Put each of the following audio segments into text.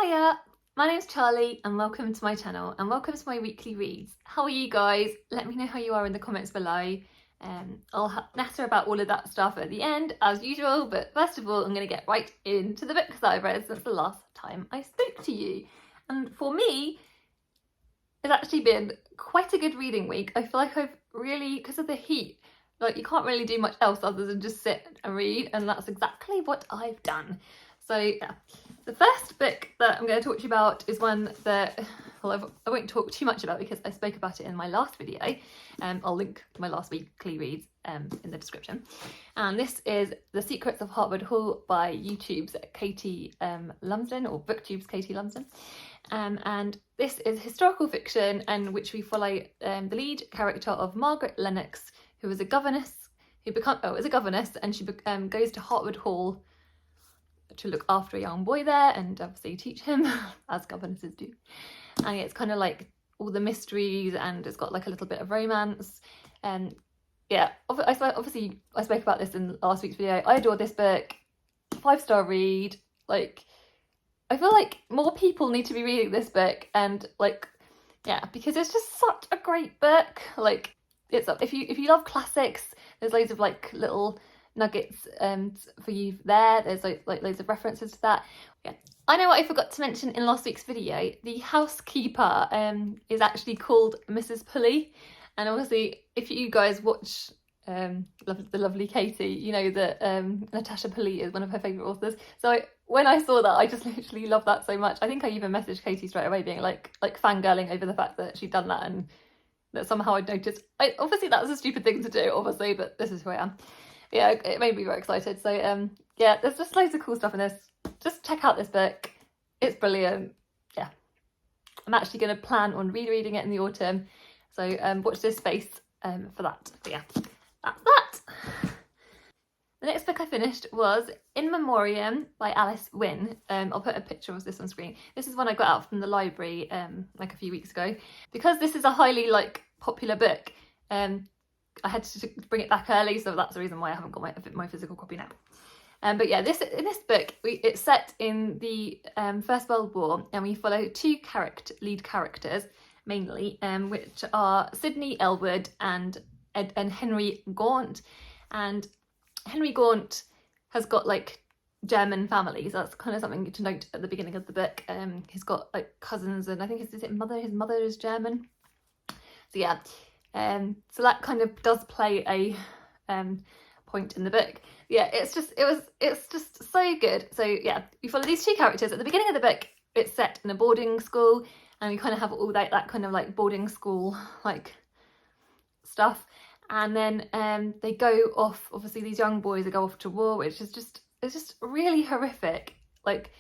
Hiya, my name's Charlie and welcome to my channel and welcome to my weekly reads. How are you guys? Let me know how you are in the comments below. I'll natter about all of that stuff at the end as usual, but first of all I'm going to get right into the books that I've read since the last time I spoke to you. And for me, it's actually been quite a good reading week. I feel like I've really, because of the heat, like you can't really do much else other than just sit and read, and that's exactly what I've done. So yeah, the first book that I'm going to talk to you about is one that, well, I won't talk too much about because I spoke about it in my last video. I'll link my last weekly reads in the description. And this is The Secrets of Hartwood Hall by YouTube's Kate Lumsden, or BookTube's Kate Lumsden. And this is historical fiction in which we follow the lead character of Margaret Lennox, who is a governess, and she goes to Hartwood Hall to look after a young boy there and obviously teach him, as governesses do. And it's kind of like all the mysteries, and it's got like a little bit of romance. And yeah, obviously I spoke about this in last week's video. I adore this book, 5-star read. Like, I feel like more people need to be reading this book, and like, yeah, because it's just such a great book. Like, it's, if you love classics, there's loads of like little nuggets for you there. There's like loads of references to that. Yeah, I know what I forgot to mention in last week's video. The housekeeper is actually called Mrs. Pulley, and obviously if you guys watch the lovely Katie, you know that Natasha Pulley is one of her favourite authors. So when I saw that, I just literally love that so much. I think I even messaged Katie straight away being like fangirling over the fact that she'd done that, and that somehow I'd noticed. Obviously that's a stupid thing to do, obviously, but this is who I am. Yeah, it made me very excited. So yeah, there's just loads of cool stuff in this. Just check out this book. It's brilliant. Yeah, I'm actually going to plan on rereading it in the autumn. So watch this space for that. But yeah, that's that. The next book I finished was In Memoriam by Winn. I'll put a picture of this on screen. This is one I got out from the library like a few weeks ago. Because this is a highly popular book, I had to bring it back early, so that's the reason why I haven't got my physical copy now. But yeah, in this book, it's set in the First World War, and we follow two lead characters mainly, which are Sydney Elwood and Henry Gaunt. And Henry Gaunt has got like German families. That's kind of something to note at the beginning of the book. He's got like cousins, and I think his mother is German. So yeah. So that kind of does play a point in the book. Yeah, it's just so good. So yeah, we follow these two characters. At the beginning of the book, it's set in a boarding school, and we kind of have all that kind of like boarding school like stuff. And then they go off. Obviously, these young boys go off to war, which is it's just really horrific. Like,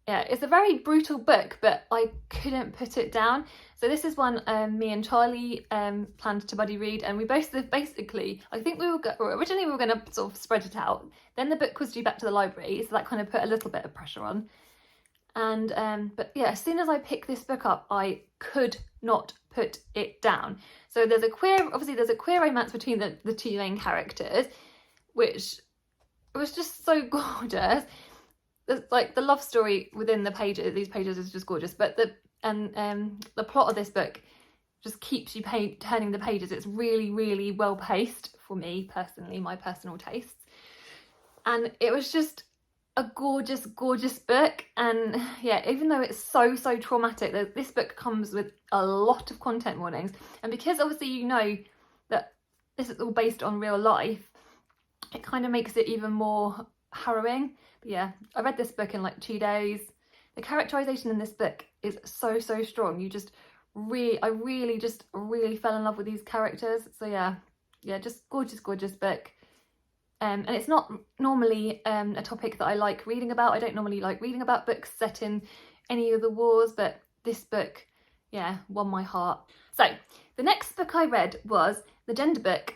yeah, it's a very brutal book, but I couldn't put it down. So this is one me and Charlie planned to buddy read, and we both basically, I think originally we were going to sort of spread it out. Then the book was due back to the library, so that kind of put a little bit of pressure on. And but yeah, as soon as I picked this book up, I could not put it down. So there's a queer romance between the two main characters, which was just so gorgeous. Like the love story within these pages is just gorgeous, but the plot of this book just keeps you turning the pages. It's really, really well paced for me personally, my personal tastes, and it was just a gorgeous book. And yeah, even though it's so traumatic, this book comes with a lot of content warnings, and because obviously you know that this is all based on real life, it kind of makes it even more harrowing. But yeah, I read this book in like 2 days. The characterization in this book is so strong. I really fell in love with these characters. So yeah, just gorgeous book. And it's not normally a topic that I like reading about. I don't normally like reading about books set in any of the wars, but this book, yeah, won my heart. So the next book I read was the gender book,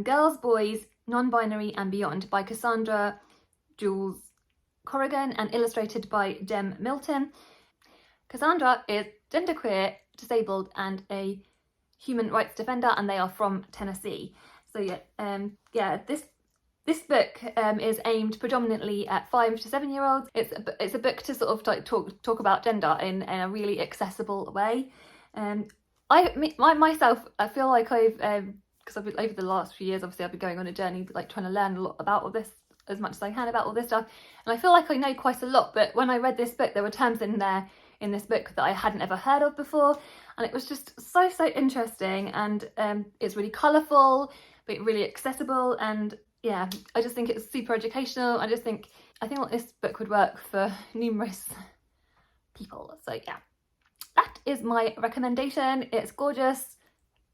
Girls, Boys, Non-Binary and Beyond by Cassandra, Jules, Corrigan, and illustrated by Milton. Cassandra is genderqueer, disabled, and a human rights defender, and they are from Tennessee. So yeah, this This book is aimed predominantly at 5 to 7 year olds. It's a book to sort of like talk about gender in a really accessible way. Myself, I feel like I've because I've been over the last few years, obviously I've been going on a journey like trying to learn a lot about all this, as much as I can about all this stuff, and I feel like I know quite a lot, but when I read this book there were terms in this book that I hadn't ever heard of before, and it was just so interesting, and it's really colourful but really accessible, and yeah, I just think it's super educational. I think this book would work for numerous people. So yeah, that is my recommendation. It's gorgeous.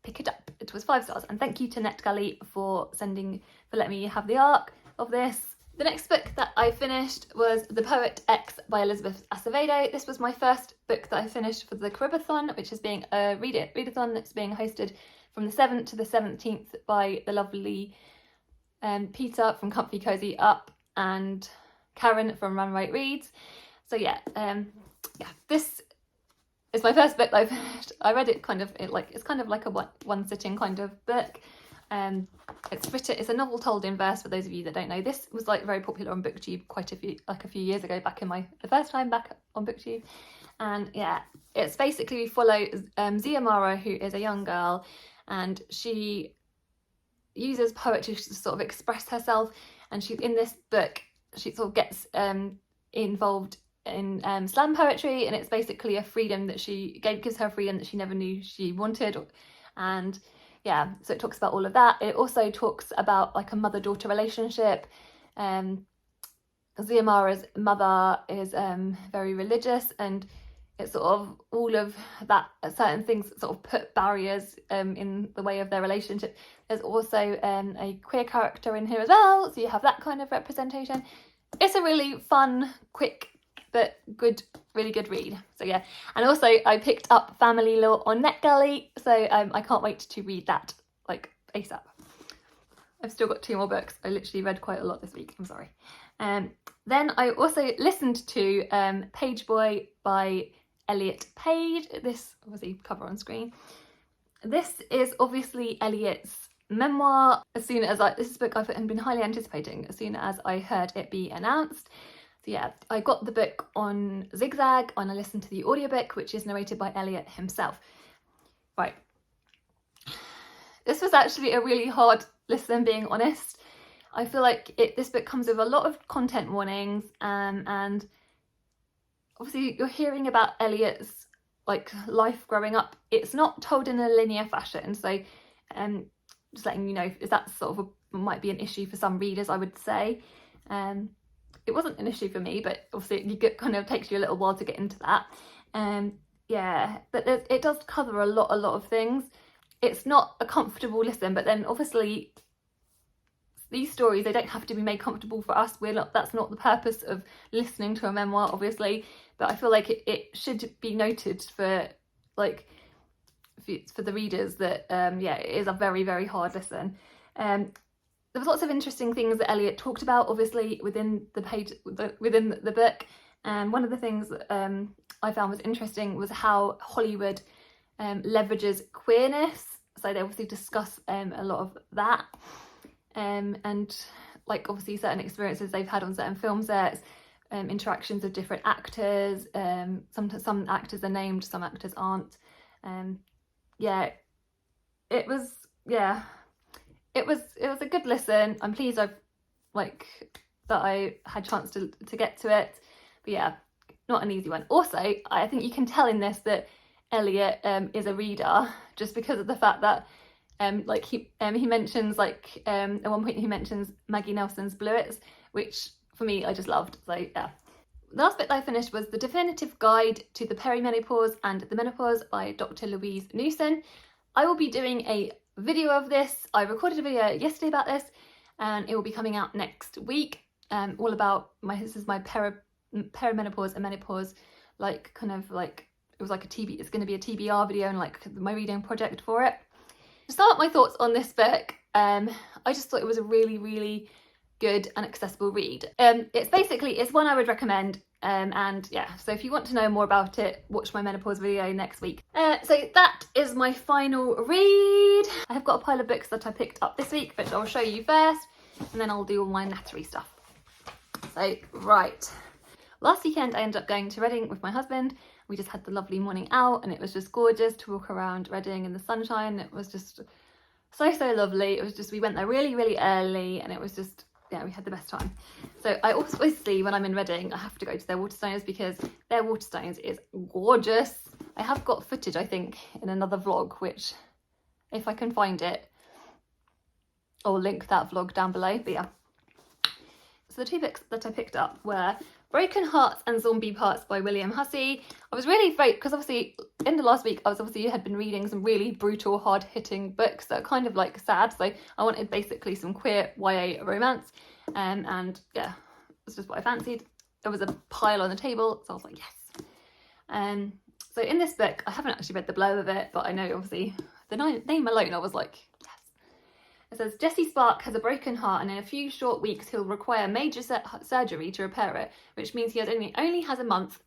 Pick it up. It was 5 stars, and thank you to NetGalley for letting me have the arc of this. The next book that I finished was The Poet X by Elizabeth Acevedo. This was my first book that I finished for the Caribathon, which is being a readathon that's being hosted from the 7th to the 17th by the lovely Peter from Comfy Cozy Up and Karen from Run Right Reads. So yeah, this is my first book that I finished. I read it it's kind of like a one sitting kind of book. It's a novel told in verse, for those of you that don't know. This was like very popular on BookTube a few years ago, back in the first time back on BookTube. And yeah, it's basically we follow Ziamara, who is a young girl, and she uses poetry to sort of express herself, and in this book she sort of gets involved in slam poetry, and it's basically a freedom that gives her freedom that she never knew she wanted, and yeah, so it talks about all of that. It also talks about like a mother-daughter relationship. Ziamara's mother is very religious, and it's sort of all of that, certain things sort of put barriers in the way of their relationship. There's also a queer character in here as well, so you have that kind of representation. It's a really fun, quick, but really good read. So yeah, and also I picked up Family Law on NetGalley, so I can't wait to read that like ASAP. I've still got 2 more books. I literally read quite a lot this week, I'm sorry. Then I also listened to Pageboy by Elliot Page. This obviously cover on screen. This is obviously Elliot's memoir. This is a book I've been highly anticipating as soon as I heard it be announced. So yeah, I got the book on xigxag and I listened to the audiobook, which is narrated by Elliot himself. Right. This was actually a really hard listen, being honest. I feel like this book comes with a lot of content warnings, and obviously you're hearing about Elliot's like life growing up. It's not told in a linear fashion, so just letting you know if that sort of might be an issue for some readers, I would say. It wasn't an issue for me, but obviously kind of takes you a little while to get into that. Yeah, but it does cover a lot of things. It's not a comfortable listen, but then obviously these stories, they don't have to be made comfortable for us. That's not the purpose of listening to a memoir, obviously, but I feel like it should be noted for the readers that yeah, it is a very hard listen. There was lots of interesting things that Elliot talked about, obviously, within the book, and one of the things that I found was interesting was how Hollywood leverages queerness. So they obviously discuss a lot of that, and like obviously certain experiences they've had on certain film sets, interactions with different actors. Some actors are named, some actors aren't. Yeah, it was a good listen. I'm pleased that I had a chance to get to it, but yeah, not an easy one. Also, I think you can tell in this that Elliot is a reader, just because of the fact that he mentions at one point he mentions Maggie Nelson's Bluets, which for me I just loved. So yeah. The last bit that I finished was The Definitive Guide to the Perimenopause and the Menopause by Dr. Louise Newson. I will be doing a video of this. I recorded a video yesterday about this, and it will be coming out next week. All about this is my perimenopause and menopause, it was like it's going to be a TBR video and like my reading project for it. To start my thoughts on this book, I just thought it was a really good and accessible read. It's one I would recommend, and yeah, so if you want to know more about it, watch my menopause video next week. So that is my final read. I have got a pile of books that I picked up this week, but I'll show you first. and then I'll do all my nattery stuff. So, right. Last weekend I ended up going to Reading with my husband. We just had the lovely morning out and it was just gorgeous to walk around Reading in the sunshine. It was just so lovely. It was just, we went there really early and it was just, yeah, we had the best time. So I obviously, when I'm in Reading, I have to go to their Waterstones because their Waterstones is gorgeous. I have got footage, I think, in another vlog, which, if I can find it, I'll link that vlog down below. But yeah. So the two books that I picked up were Broken Hearts and Zombie Parts by William Hussey. I was really great because obviously in the last week I had been reading some really brutal, hard-hitting books that are kind of like sad. So I wanted basically some queer YA romance, and yeah, it's just what I fancied. There was a pile on the table, so I was like, yes. So in this book, I haven't actually read the blurb of it, but I know obviously the name alone, I was like, yes. It says, Jesse Spark has a broken heart and in a few short weeks he'll require major surgery to repair it, which means he only has a month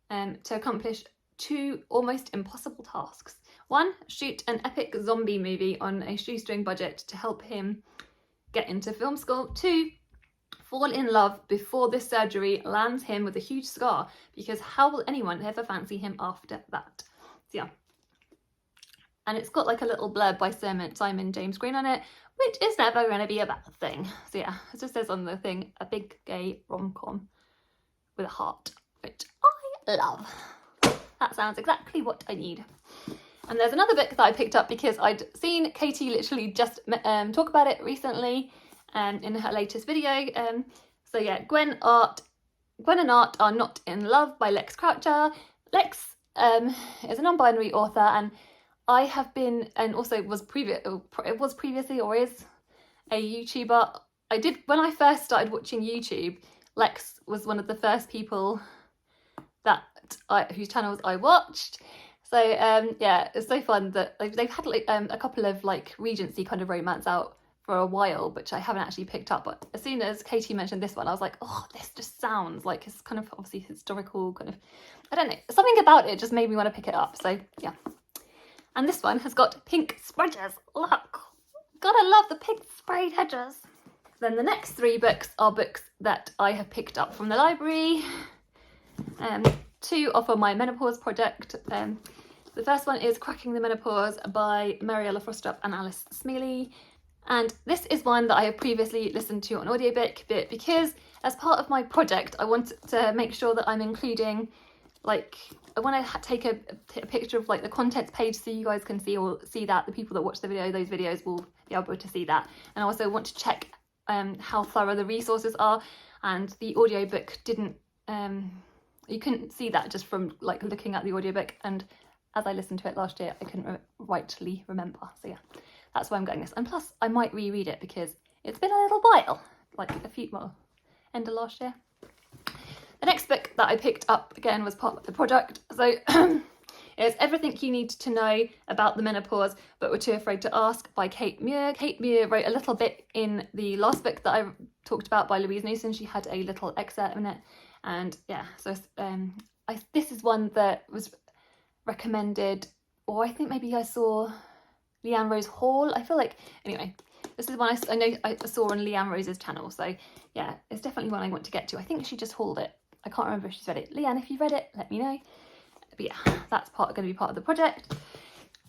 to accomplish two almost impossible tasks. 1, shoot an epic zombie movie on a shoestring budget to help him get into film school. 2, fall in love before this surgery lands him with a huge scar, because how will anyone ever fancy him after that? So yeah. And it's got like a little blurb by Simon James Green on it, which is never going to be a bad thing. So yeah, it just says on the thing, a big gay rom-com with a heart, which I love. That sounds exactly what I need. And there's another book that I picked up because I'd seen Katie literally just talk about it recently in her latest video. So yeah, Gwen and Art Are Not in Love by Lex Croucher. Lex is a non-binary author, and I have been, and also was previously or is a YouTuber. When I first started watching YouTube, Lex was one of the first people whose channels I watched. So yeah, it's so fun that they've had like a couple of like Regency kind of romance out for a while, which I haven't actually picked up. But as soon as Katie mentioned this one, I was like, oh, this just sounds like it's kind of obviously historical kind of, I don't know, something about it just made me want to pick it up. So yeah. And this one has got pink edges. Look, gotta love the pink sprayed edges. Then the next 3 books are books that I have picked up from the library. 2 are for my menopause project. The first one is Cracking the Menopause by Mariella Frostrup and Alice Smellie. And this is one that I have previously listened to on audiobook, but because as part of my project, I want to make sure that I'm including, like, I want to take a picture of like the contents page so you guys can see that. The people that watch the video, those videos will be able to see that. And I also want to check how thorough the resources are, and the audiobook didn't, you couldn't see that just from like looking at the audiobook, and as I listened to it last year, I couldn't rightly remember. So yeah, that's why I'm getting this. And plus I might reread it because it's been a little while, like end of last year. The next book that I picked up, again, was part of the project. So it's Everything You Need to Know About the Menopause But Were Too Afraid to Ask by Kate Muir. Kate Muir wrote a little bit in the last book that I talked about by Louise Newson. She had a little excerpt in it. And yeah, so this is one that was recommended, or I think maybe I saw Leanne Rose Hall. I feel like, anyway, this is one I know I saw on Leanne Rose's channel. So yeah, it's definitely one I want to get to. I think she just hauled it. I can't remember if she's read it. Leanne, if you've read it, let me know. But yeah, that's going to be part of the project.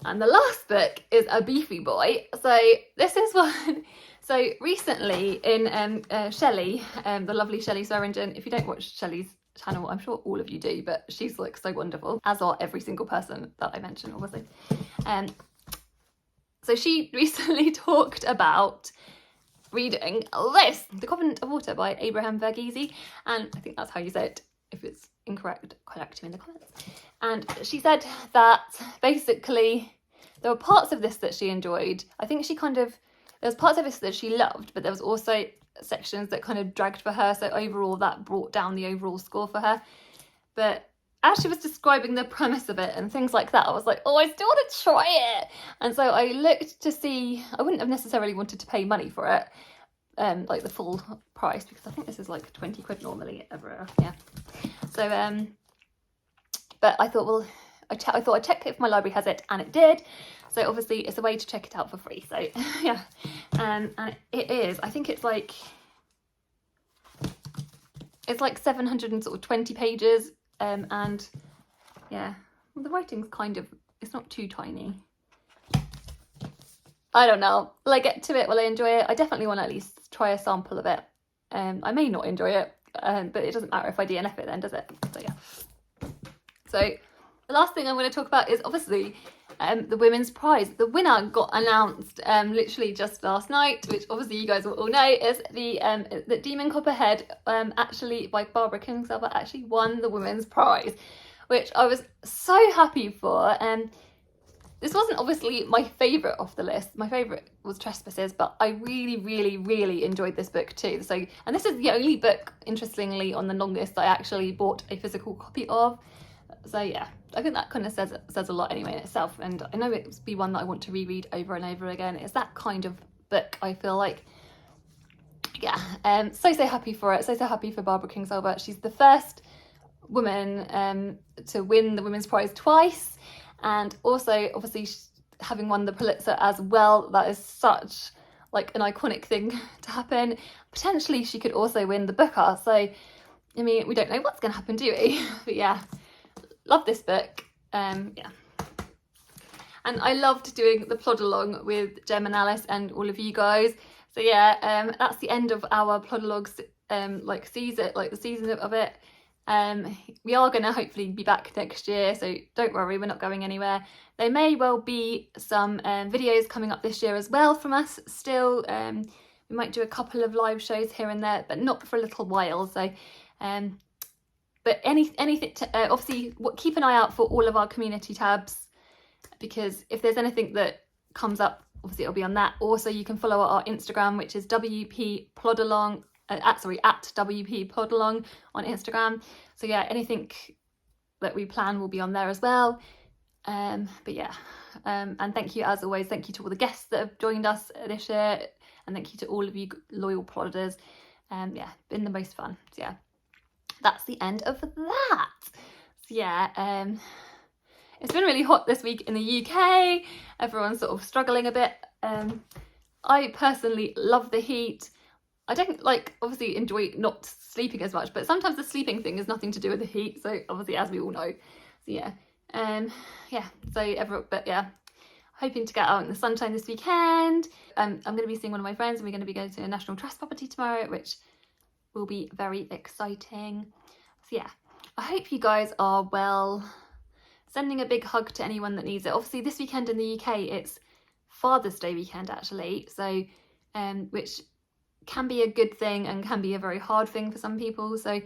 And the last book is A Beefy Boy. So this is one. So recently in Shelley, the lovely Shelley Swearingen, if you don't watch Shelley's channel, I'm sure all of you do, but she's like so wonderful, as are every single person that I mention, obviously. So she recently talked about reading this, The Covenant of Water by Abraham Verghese, and I think that's how you say it. If it's incorrect, correct me in the comments. And she said that basically there were parts of this that she enjoyed. I think there was parts of this that she loved, but there was also sections that kind of dragged for her, so overall that brought down the overall score for her. But as she was describing the premise of it and things like that, I was like, oh, I still want to try it. And so I looked to see, I wouldn't have necessarily wanted to pay money for it, like the full price, because I think this is like 20 quid normally everywhere. Yeah. So, but I thought, well, I thought I'd check if my library has it, and it did. So obviously it's a way to check it out for free. So yeah, and it is. I think it's like 720 pages, and yeah, well, the writing's kind of, it's not too tiny. I don't know. Will I get to it? Will I enjoy it? I definitely want to at least try a sample of it. I may not enjoy it, but it doesn't matter if I DNF it then, does it? So yeah. So the last thing I'm going to talk about is obviously the Women's Prize. The winner got announced literally just last night, which obviously you guys will all know is the Demon Copperhead, actually by Barbara Kingsolver, actually won the Women's Prize, which I was so happy for. This wasn't obviously my favourite off the list. My favourite was Trespasses, but I really, really, really enjoyed this book too. So, and this is the only book, interestingly, on the long list I actually bought a physical copy of. So yeah, I think that kind of says a lot anyway in itself. And I know it would be one that I want to reread over and over again. It's that kind of book, I feel like. Yeah, so happy for it. So happy for Barbara Kingsolver. She's the first woman to win the Women's Prize twice. And also, obviously, having won the Pulitzer as well, that is such like an iconic thing to happen. Potentially, she could also win the Booker. So, I mean, we don't know what's going to happen, do we? But yeah, love this book. Yeah. And I loved doing the plod along with Jem and Alice and all of you guys. So yeah, that's the end of our plod alogs, the season of it. We are going to hopefully be back next year, so don't worry, we're not going anywhere. There may well be some videos coming up this year as well from us still. We might do a couple of live shows here and there, but not for a little while. So but anything to, obviously keep an eye out for all of our community tabs, because if there's anything that comes up, obviously it'll be on that. Also, you can follow our Instagram, which is WP Plodalong. At WP Plodalong on Instagram. So yeah, anything that we plan will be on there as well. But yeah, and thank you as always. Thank you to all the guests that have joined us this year, and thank you to all of you loyal plodders. Yeah, been the most fun. So yeah, that's the end of that. So yeah, it's been really hot this week in the UK. Everyone's sort of struggling a bit. I personally love the heat. I don't obviously enjoy not sleeping as much, but sometimes the sleeping thing has nothing to do with the heat. So obviously, as we all know. So yeah, but yeah, hoping to get out in the sunshine this weekend. I'm going to be seeing one of my friends, and we're going to be going to a National Trust property tomorrow, which will be very exciting. So yeah, I hope you guys are well. Sending a big hug to anyone that needs it. Obviously, this weekend in the UK, it's Father's Day weekend actually. So, which can be a good thing and can be a very hard thing for some people. So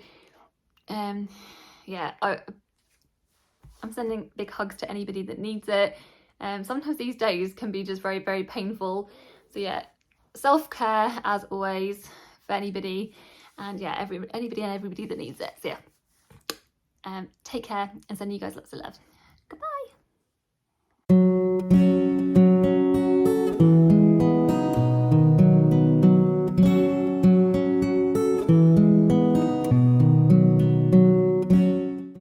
yeah, I'm sending big hugs to anybody that needs it. Sometimes these days can be just very, very painful. So yeah, self-care as always for anybody, and yeah, anybody and everybody that needs it. So yeah, take care, and sending you guys lots of love.